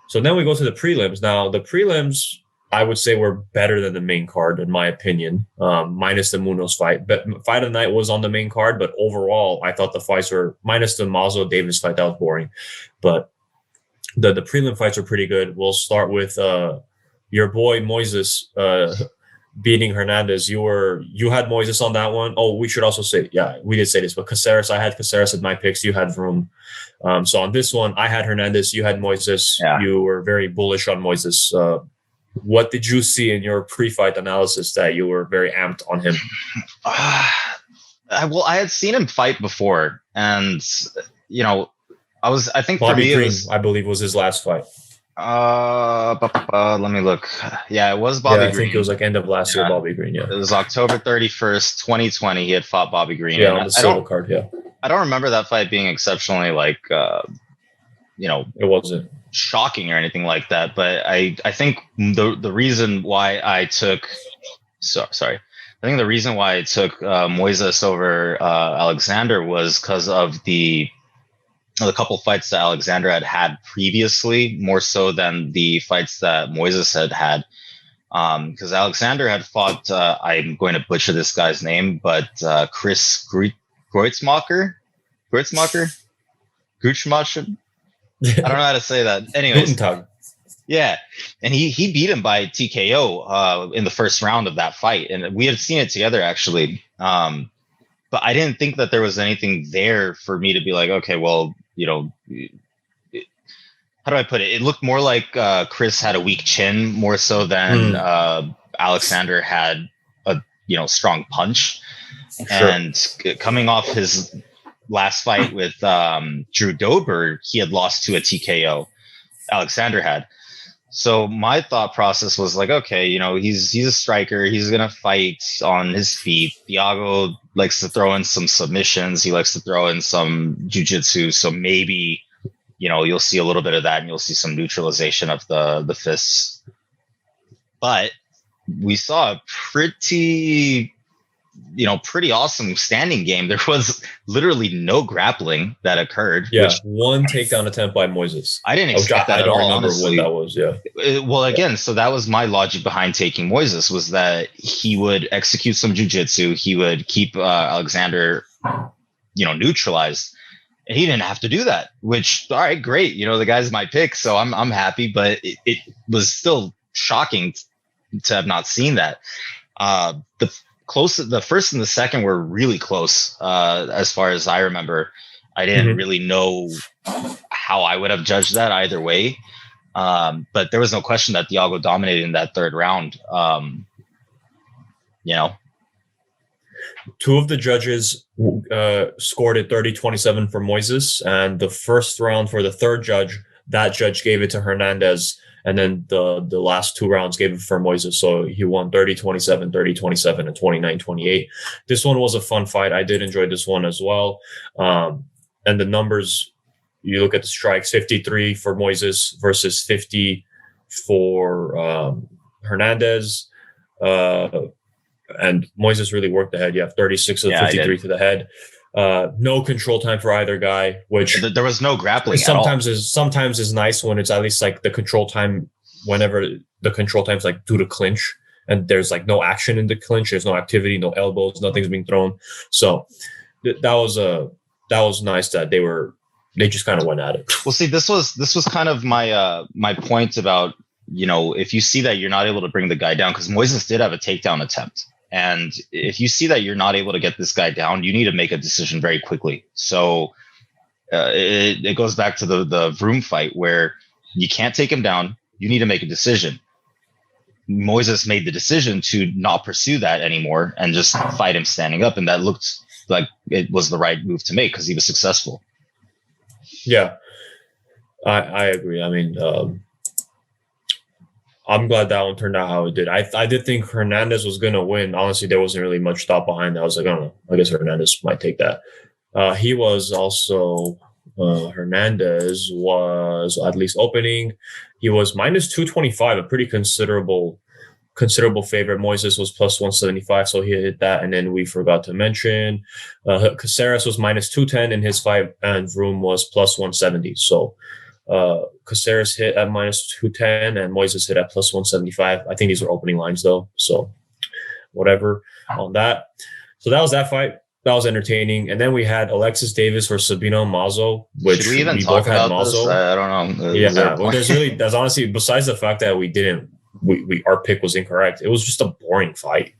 So then we go to the prelims. Now the prelims, I would say, were better than the main card in my opinion, minus the Munhoz fight. But fight of the night was on the main card, but overall, I thought the fights were, minus the Mazo Davis fight, that was boring. But the prelim fights were pretty good. We'll start with your boy Moises beating Hernandez. You had Moises on that one. Oh, we should also say, yeah, we did say this, but Caceres, I had Caceres at my picks. You had Croom. So on this one, I had Hernandez. You had Moises. Yeah. You were very bullish on Moises. What did you see in your pre-fight analysis that you were very amped on him? Well, I had seen him fight before, and I think Bobby for me, Green, I believe, was his last fight. Let me look. Yeah, it was Bobby Green. I think it was like end of last year, Bobby Green. Yeah, it was October 31st, 2020. He had fought Bobby Green. Yeah, on the silver card. Yeah, I don't remember that fight being exceptionally it wasn't shocking or anything like that. But I think the reason why I took Moises over Alexander was because of the couple fights that Alexander had previously, more so than the fights that Moises had. Because Alexander had fought, I'm going to butcher this guy's name, but Chris Greutzmacher? Greutzmacher? I don't know how to say that. Anyways. Yeah. And he beat him by TKO in the first round of that fight. And we had seen it together, actually. But I didn't think that there was anything there for me to be like, okay, well, how do I put it? It looked more like Chris had a weak chin more so than Alexander had a strong punch. Sure. And coming off his last fight with Drew Dober, he had lost to a TKO. Alexander had. So my thought process was like, okay, he's a striker. He's gonna fight on his feet. Thiago likes to throw in some submissions. He likes to throw in some jiu-jitsu. So maybe, you'll see a little bit of that, and you'll see some neutralization of the fists. But we saw a pretty awesome standing game. There was literally no grappling that occurred. Yeah, one takedown attempt by Moises. I didn't expect that at all. I don't remember honestly. What that was. Yeah. Well, again, so that was my logic behind taking Moises, was that he would execute some jiu-jitsu. He would keep Alexander, neutralized. And he didn't have to do that, which, all right, great. You know, the guy's my pick, so I'm happy, but it was still shocking to have not seen that. The first and the second were really close, as far as I remember. I didn't really know how I would have judged that either way. But there was no question that Thiago dominated in that third round. You know, two of the judges scored it 30-27 for Moises, and the first round for the third judge, that judge gave it to Hernandez, and then the last two rounds gave it for Moises. So he won 30-27, 30-27, and 29-28. This one was a fun fight. I did enjoy this one as well. And the numbers, you look at the strikes, 53 for Moises versus 50 for Hernandez. And Moises really worked the head. You have 36 of the 53 to the head. No control time for either guy, which there was no grappling. Sometimes is nice when it's at least like the control time. Whenever the control time is like due to clinch, and there's like no action in the clinch, there's no activity, no elbows, nothing's being thrown. So that was nice that they just kind of went at it. Well, see, this was kind of my point about, you know, if you see that you're not able to bring the guy down, because Moises did have a takedown attempt. And if you see that you're not able to get this guy down, you need to make a decision very quickly. So it goes back to the Vroom fight where you can't take him down. You need to make a decision. Moises made the decision to not pursue that anymore and just fight him standing up. And that looked like it was the right move to make because he was successful. Yeah, I agree. I mean, I'm glad that one turned out how it did. I did think Hernandez was going to win. Honestly, there wasn't really much thought behind that. I was like, I don't know. I guess Hernandez might take that. He was also, Hernandez was at least opening. He was minus 225, a pretty considerable favorite. Moises was plus 175, so he hit that. And then we forgot to mention Caceres was minus 210 in his fight, and Vroom was plus 170. So Caceres hit at minus 210 and Moises hit at plus 175. I think these were opening lines though, so whatever on that. So that was that fight. That was entertaining. And then we had Alexis Davis versus Sabina Mazo, which should we even talk about Mazo? This? I don't know. Well, there's honestly, besides the fact that our pick was incorrect, it was just a boring fight.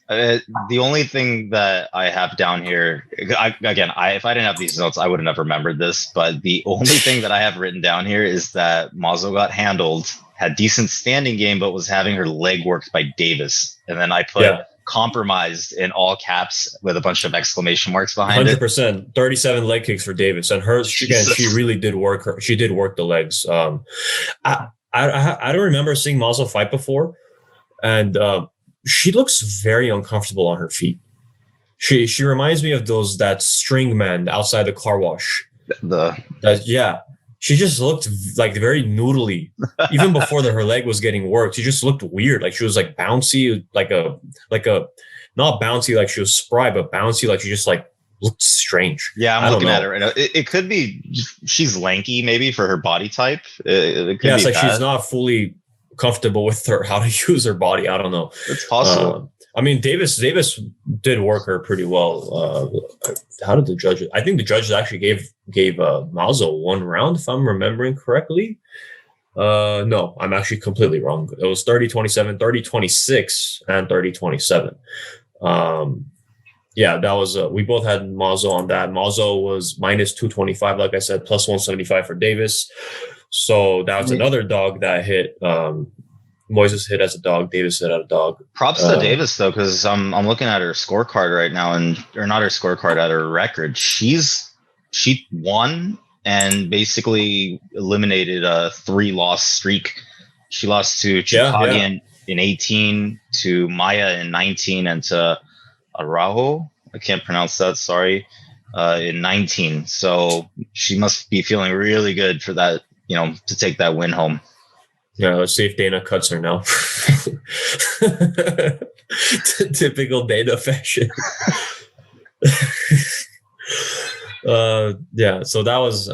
The only thing that I have down here, if I didn't have these notes, I would have never remembered this. But the only thing that I have written down here is that Mazo got handled, had decent standing game, but was having her leg worked by Davis. And then I put compromised in all caps with a bunch of exclamation marks behind 100%, 37 leg kicks for Davis. And she really did work her. She did work the legs. I don't remember seeing Mazo fight before. And she looks very uncomfortable on her feet. She reminds me of that string man outside the car wash. She just looked like very noodly. Even before her leg was getting worked, she just looked weird. Like she was like bouncy, like a not bouncy like she was spry, but bouncy like she just like looked strange. Yeah, I'm looking at her right now. It could be she's lanky maybe for her body type. It could be it's like she's not fully comfortable with how to use her body. I don't know. It's possible. I mean, Davis did work her pretty well. How did the judges? I think the judges actually gave Mazo one round, if I'm remembering correctly. No, I'm actually completely wrong. It was 30-27, 30-26, and 30-27. That was we both had Mazo on that. Mazo was minus 225, like I said, plus 175 for Davis. So that was another dog that hit. Moises hit as a dog. Davis hit as a dog. Props to Davis though, because I'm looking at her scorecard right now, or not her scorecard, at her record. She won and basically eliminated a 3-loss streak. She lost to Chicago in 18, to Maya in 19, and to Araujo. I can't pronounce that. Sorry. In 19. So she must be feeling really good for that. You know, to take that win home. Yeah, let's see if Dana cuts her now. Typical Dana fashion. So that was,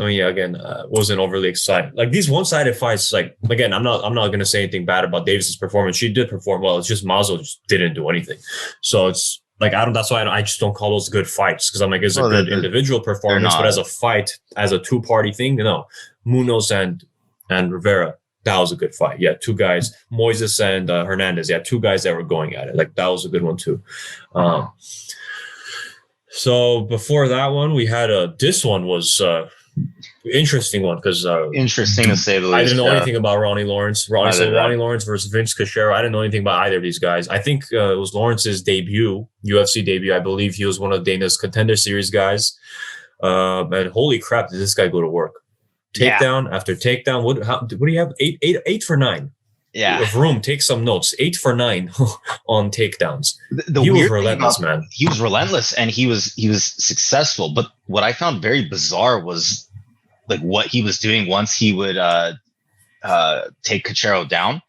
wasn't overly excited. Like these one-sided fights, like, again, I'm not going to say anything bad about Davis's performance. She did perform well. It's just Mazo just didn't do anything. So like I don't. That's why I just don't call those good fights because I'm like, it's a good individual performance, but as a fight, as a 2-party thing, Munhoz and Rivera, that was a good fight. Yeah, 2 guys, Moises and Hernandez. Yeah, 2 guys that were going at it. Like that was a good one too. So before that one, we had this one was interesting one because interesting to say the least. I didn't know anything about Ronnie Lawrence. Ronnie Lawrence versus Vince Cachero. I didn't know anything about either of these guys. I think it was Lawrence's debut, UFC debut. I believe he was one of Dana's Contender Series guys. And holy crap, did this guy go to work? Takedown after takedown. What do you have? 8 for 9. Yeah. If Room, take some notes. 8 for 9 on takedowns. He was relentless, man. He was relentless and he was successful. But what I found very bizarre was like what he was doing once he would take Cachero down,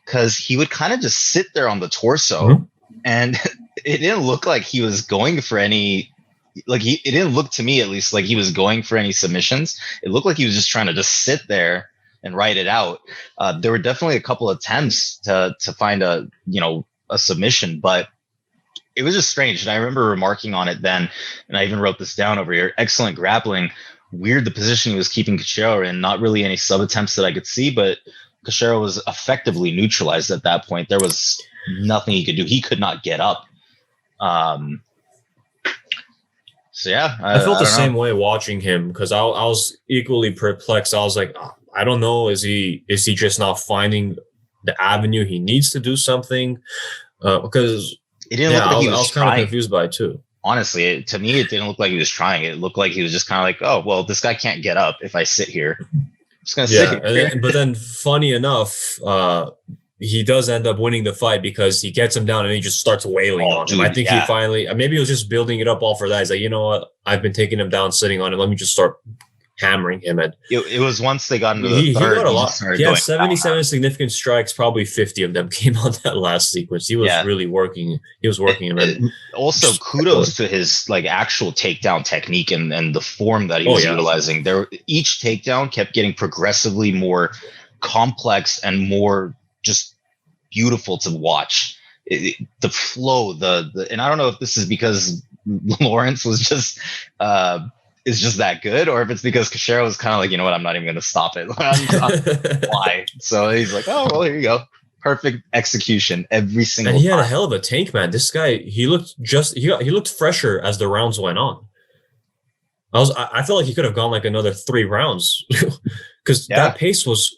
because he would kind of just sit there on the torso, and it didn't look like he was going for any. It didn't look to me, at least, like he was going for any submissions. It looked like he was just trying to just sit there and write it out. There were definitely a couple attempts to find a submission, but it was just strange. And I remember remarking on it then, and I even wrote this down over here. Excellent grappling. Weird the position he was keeping Cachero in. Not really any sub attempts that I could see, but Cachero was effectively neutralized at that point. There was nothing he could do. He could not get up. So yeah, I felt the same way watching him because I was equally perplexed. I was like, I don't know. Is he just not finding the avenue he needs to do something? Because it didn't look like he was I was kind of confused by it too. Honestly, to me, it didn't look like he was trying. It looked like he was just kind of like, oh, well, this guy can't get up if I sit here. I'm just going to sit here. But then funny enough, he does end up winning the fight because he gets him down and he just starts wailing on him. I think he finally, maybe he was just building it up all for that. He's like, you know what? I've been taking him down, sitting on it. Let me just start hammering him. And it was once they got into the third. He got a lot. He had 77 significant strikes. Probably 50 of them came on that last sequence. He was really working. He was working him. And also, kudos to his actual takedown technique and the form that he was utilizing. Each takedown kept getting progressively more complex and more just beautiful to watch. The flow, and I don't know if this is because Lawrence was just is just that good, or if it's because Cachero was kind of like, you know what, I'm not even going to stop it. Why? So he's like, oh well, here you go, perfect execution every single. And he had a hell of a tank, man. This guy, he looked fresher as the rounds went on. I felt like he could have gone like another 3 rounds because that pace was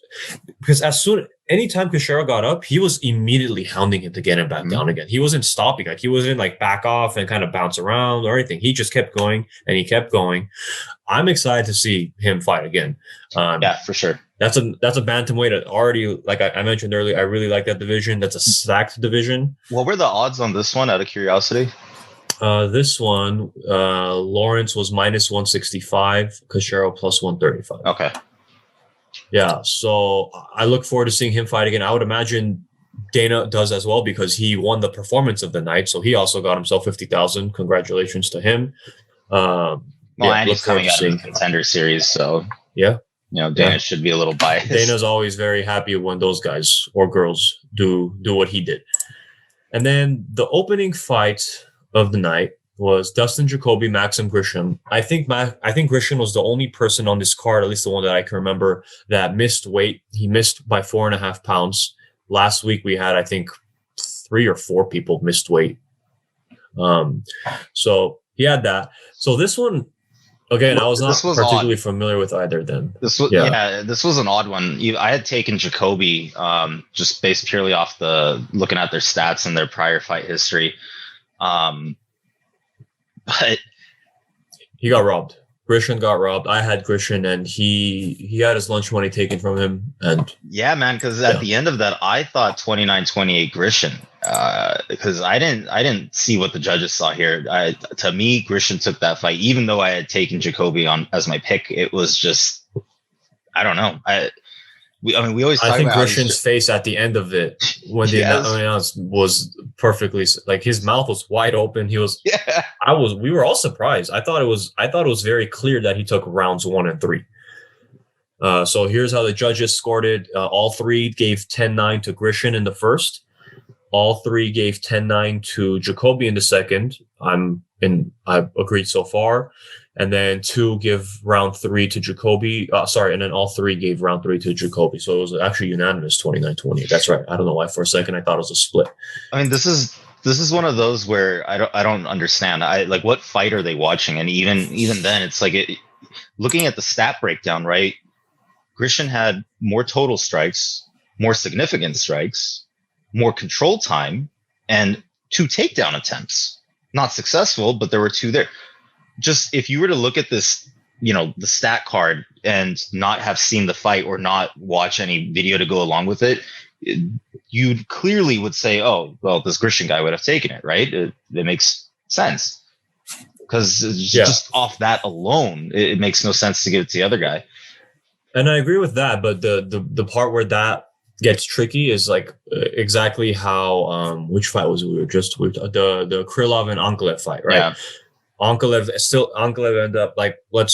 anytime Cachero got up, he was immediately hounding him to get him back down again. He wasn't stopping. Like he wasn't like back off and kind of bounce around or anything. He just kept going and he kept going. I'm excited to see him fight again. For sure. That's a bantamweight that already, like I mentioned earlier, I really like that division. That's a stacked division. What were the odds on this one, out of curiosity? This one, Lawrence was minus 165, Cachero plus 135. Okay. Yeah, so I look forward to seeing him fight again. I would imagine Dana does as well because he won the performance of the night, so he also got himself 50,000. Congratulations to him. And he's coming out of the Contender Series, so Dana should be a little biased. Dana's always very happy when those guys or girls do what he did. And then the opening fight of the night was Dustin, Jacoby, Maxim, Grishin. I think Grishin was the only person on this card, at least the one that I can remember, that missed weight. He missed by 4.5 pounds. Last week we had, I think, 3 or 4 people missed weight. So he had that. So this one, again, I was not particularly familiar with either of them. This was this was an odd one. I had taken Jacoby just based purely off looking at their stats and their prior fight history. But he got robbed. Grishin got robbed. I had Grishin, and he had his lunch money taken from him. And yeah, man, because at the end of that, I thought 29-28 Grishin, because I didn't see what the judges saw here. To me, Grishin took that fight, even though I had taken Jacoby on as my pick. It was just, I don't know. We always talk I think about Grishin's face at the end of it when the announce was perfectly, like his mouth was wide open. He was, we were all surprised. I thought it was very clear that he took rounds 1 and 3. So here's how the judges scored it. All 3 gave 10-9 to Grishin in the first. All three gave 10-9 to Jacoby in the second. I agreed so far. And then 2 give round 3 to Jacoby. And then all 3 gave round 3 to Jacoby. So it was actually unanimous 29-28. That's right. I don't know why for a second I thought it was a split. I mean, this is one of those where I don't understand. Like, what fight are they watching? And even then, it's like looking at the stat breakdown, right? Grishin had more total strikes, more significant strikes, more control time, and 2 takedown attempts. Not successful, but there were 2 there. Just if you were to look at this, the stat card and not have seen the fight or not watch any video to go along with it, you clearly would say, oh, well, this Grishin guy would have taken it, right? It makes sense. Because just off that alone, it makes no sense to give it to the other guy. And I agree with that, but the part where that gets tricky is like exactly how which fight was it? We were just with the Krylov and Ankalaev fight, right? Yeah. Ankalaev ended up like but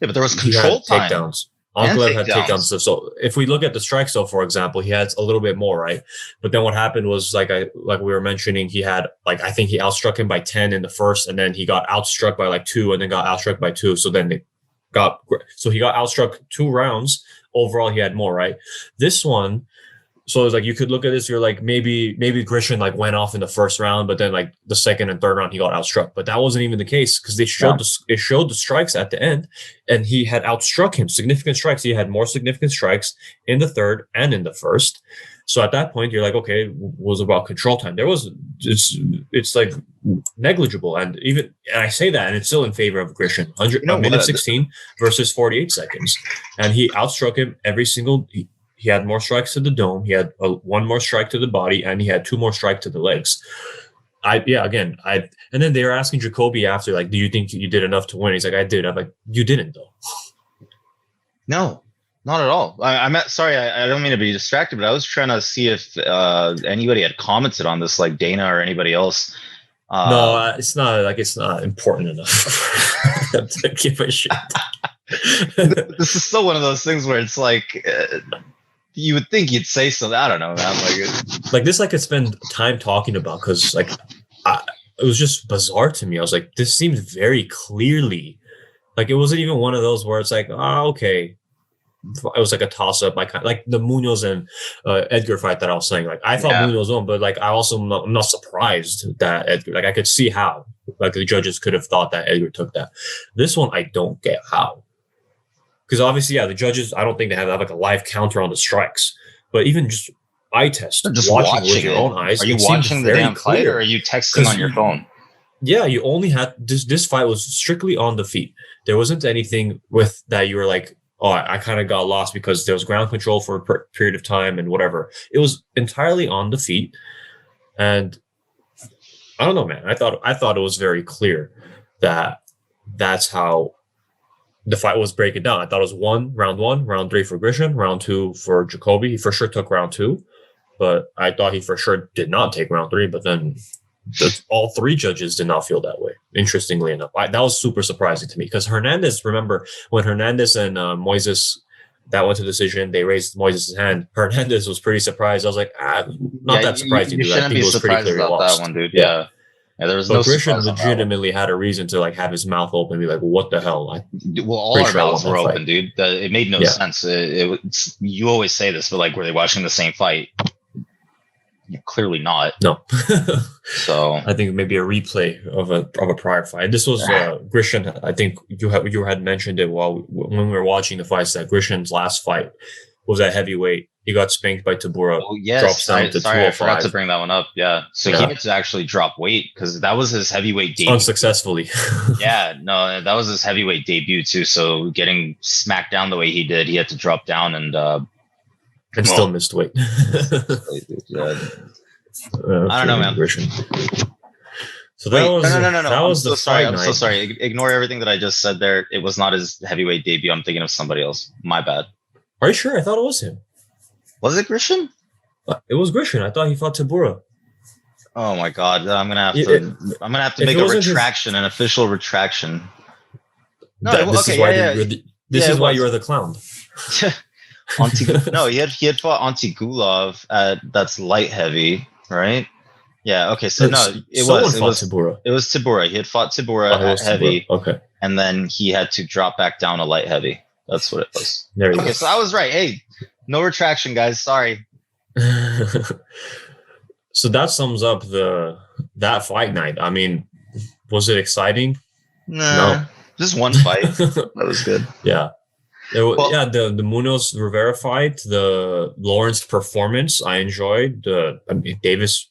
there was control time. Takedowns. Ankalaev had takedowns. So if we look at the strikes, though, for example, he had a little bit more, right? But then what happened was like we were mentioning, he had I think he outstruck him by 10 in the first, and then he got outstruck by 2, and then got outstruck by 2. So then he got outstruck 2 rounds. Overall, he had more, right? This one. So it's like you could look at this, you're like maybe Grishin went off in the first round, but then the second and third round he got outstruck. But that wasn't even the case because it showed the strikes at the end, and he had outstruck him. Significant strikes. He had more significant strikes in the third and in the first. So at that point, you're like, okay, it was about control time. It's like negligible, and I say that, and it's still in favor of Grishin. 116 versus 48 seconds, and he outstruck him every single. He had more strikes to the dome. He had 1 more strike to the body, and he had 2 more strikes to the legs. And then they were asking Jacoby after, do you think you did enough to win? He's like, I did. I'm like, you didn't though. No, not at all. Sorry, I don't mean to be distracted, but I was trying to see if anybody had commented on this, like Dana or anybody else. No, it's not important enough to give a shit. This is still one of those things where it's like. You would think you'd say something. I don't know, man. Like this, I could spend time talking about because, it was just bizarre to me. I was like, this seems very clearly, it wasn't even one of those where it's like, okay, it was like a toss up. Like the Munhoz and Edgar fight that I was saying. I thought Munhoz won, but I'm not surprised that Edgar. I could see how the judges could have thought that Edgar took that. This one, I don't get how. Because obviously, the judges, I don't think they have a live counter on the strikes. But even just eye test, just watching with your own eyes. Are you watching the damn fight or are you texting on your phone? Yeah, you only had this fight was strictly on the feet. There wasn't anything with that you were like, oh, I kind of got lost because there was ground control for a period of time and whatever. It was entirely on the feet. And I don't know, man. I thought it was very clear that that's how the fight was breaking down. I thought it was round 1, round 3 for Grishin, round 2 for Jacoby. He for sure took round 2, but I thought he for sure did not take round 3. But then all 3 judges did not feel that way. Interestingly enough, that was super surprising to me because Hernandez. Remember when Hernandez and Moises that went to decision, they raised Moises' hand. Hernandez was pretty surprised. I was like, not that surprising. You shouldn't be surprised about that one, dude. Yeah. Yeah, there was no Grishin legitimately had a reason to have his mouth open and be like, "What the hell?" All our mouths were open, dude. It made no sense. You always say this, but were they watching the same fight? Clearly not. No. So I think maybe a replay of a prior fight. This was Grishin. I think you had mentioned it when we were watching the fights that Grishin's last fight was at heavyweight. He got spanked by Tabura. Oh, yes. Drops down to 205. I forgot to bring that one up. Yeah. So he had to actually drop weight because that was his heavyweight debut. Unsuccessfully. No, that was his heavyweight debut too. So getting smacked down the way he did, he had to drop down and still missed weight. I don't know, man. So that was no. That was I'm so sorry. Ignore everything that I just said there. It was not his heavyweight debut. I'm thinking of somebody else. My bad. Are you sure? I thought it was him. Was it Grishin? It was Grishin. I thought he fought Tabura. Oh my god! I'm gonna have to make a retraction, an official retraction. No, this is why you're the clown. No, he had fought Antigulov at that's light heavy, right? Yeah. Okay. So no, it was Tybura. It was Tybura. He had fought Tybura at heavy. Tybura. Okay. And then he had to drop back down to light heavy. That's what it was. There you go. So I was right. Hey, no retraction, guys. Sorry. So that sums up that fight night. I mean, was it exciting? No. Just one fight. That was good. Yeah. The Munhoz Rivera fight, the Lawrence performance, I enjoyed. Davis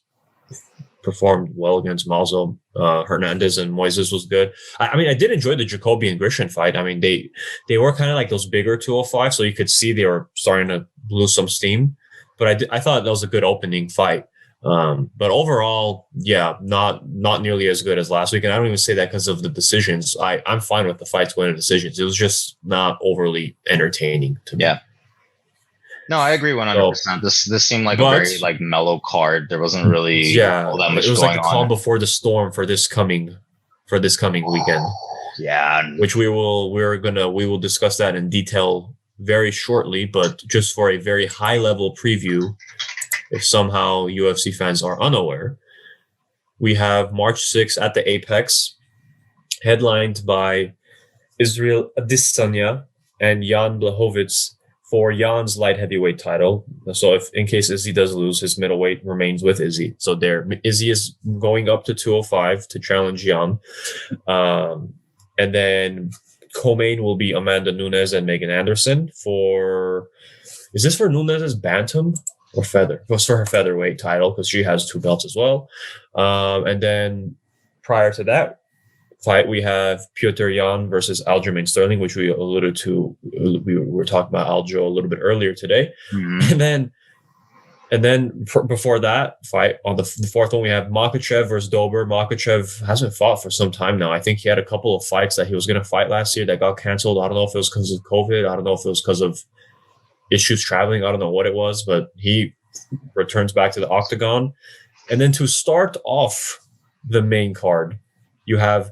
performed well against Mazo. Hernandez and Moises was good. I did enjoy the Jacoby and Grishin fight. I mean, they were kind of like those bigger 205, so you could see they were starting to lose some steam. But I thought that was a good opening fight. But overall, yeah, not nearly as good as last week. And I don't even say that because of the decisions. I'm fine with the fights going to decisions. It was just not overly entertaining to me. Yeah. No, I agree 100%. This seemed like a very like mellow card. There wasn't really all that much going on. It was like a calm before the storm for this coming weekend. Yeah. Which we will discuss that in detail very shortly, but just for a very high level preview, if somehow UFC fans are unaware, we have March 6th at the Apex, headlined by Israel Adesanya and Jan Blachowicz for Jan's light heavyweight title. So if in case Izzy does lose, his middleweight remains with Izzy. So Izzy is going up to 205 to challenge Jan. And then co-main will be Amanda Nunes and Megan Anderson is this for Nunes's bantam or feather? It was for her featherweight title because she has 2 belts as well. And then prior to that fight, we have Petr Yan versus Aljamain Sterling, which we alluded to. We were talking about Aljo a little bit earlier today. Mm-hmm. And then before that fight, on the fourth one, we have Makhachev versus Dober. Makhachev hasn't fought for some time now. I think he had a couple of fights that he was going to fight last year that got canceled. I don't know if it was because of COVID. I don't know if it was because of issues traveling. I don't know what it was, but he returns back to the octagon. And then to start off the main card, you have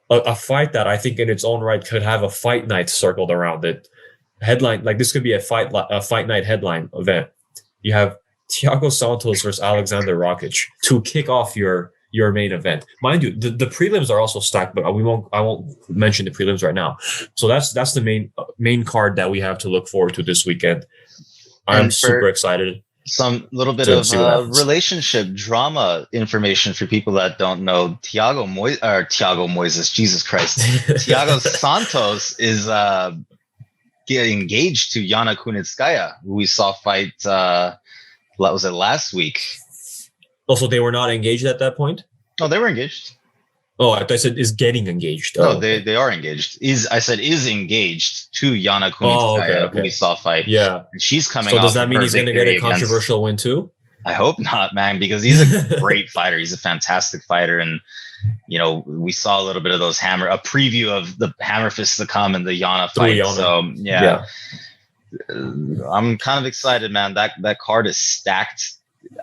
a fight that I think in its own right could have a fight night circled around it. Headline, like this could be a fight night headline event. You have Thiago Santos versus Alexander Rakic to kick off your main event. Mind you, the prelims are also stacked, but I won't mention the prelims right now. So that's the main card that we have to look forward to this weekend. I'm super excited. Some little bit of relationship drama information for people that don't know. Thiago Moises, Jesus Christ. Thiago Santos is getting engaged to Yana Kunitskaya, who we saw fight, was it last week? Also, they were not engaged at that point? Oh, they were engaged. Oh, I thought I said is getting engaged. No, they are engaged. Is engaged to Yana Kunitskaya, who we saw fight. Yeah. And she's coming. So does that mean he's going to get a controversial win too? I hope not, man, because he's a great fighter. He's a fantastic fighter. And, we saw a little bit of a preview of the hammer fists to come in the Yana fight. So, yeah. I'm kind of excited, man. That card is stacked.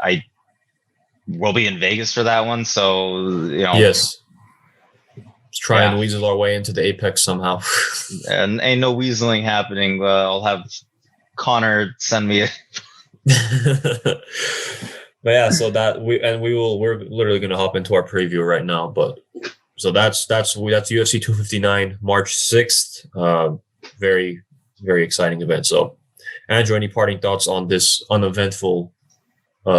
I will be in Vegas for that one. So, Yes. Let's try and weasel our way into the Apex somehow. And ain't no weaseling happening. I'll have Connor send me But yeah, so we're literally going to hop into our preview right now. But so that's UFC 259, March 6th. Very, very exciting event. So, Andrew, any parting thoughts on this uneventful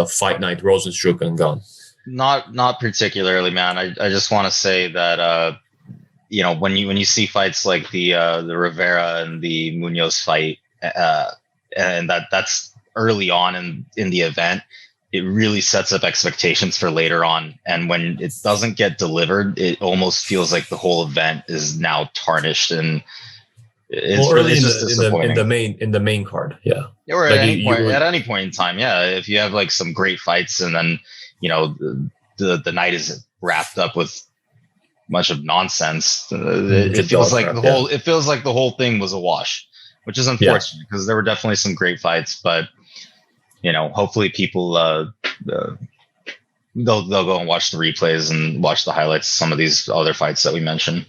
fight night, Rozenstruik and Gane? Not particularly, man. I just want to say that when you see fights like the Rivera and the Munhoz fight, and that's early on in the event, it really sets up expectations for later on. And when it doesn't get delivered, it almost feels like the whole event is now tarnished, and it's really just disappointing. In the main card, yeah. Or at any point in time, yeah. If you have like some great fights, and then the night is wrapped up with a bunch of nonsense, it feels like the whole thing was a wash, which is unfortunate because there were definitely some great fights, but hopefully people they'll go and watch the replays and watch the highlights of some of these other fights that we mentioned.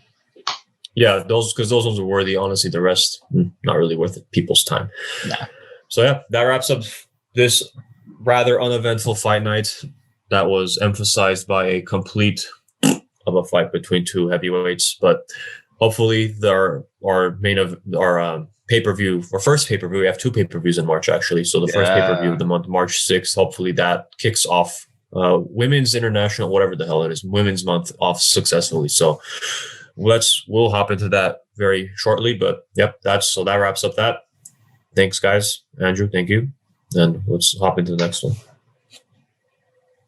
Yeah, those ones are worthy. Honestly, the rest not really worth it, people's time. Nah. So yeah, that wraps up this rather uneventful fight night. that was emphasized by a complete of a fight between two heavyweights. But hopefully, our pay-per-view, our first pay-per-view, we have two pay-per-views in March, actually. So the first pay-per-view of the month, March 6th, hopefully that kicks off Women's International, whatever the hell it is, Women's Month off successfully. So we'll hop into that very shortly. But yep, that wraps up that. Thanks, guys. Andrew, thank you. And let's hop into the next one.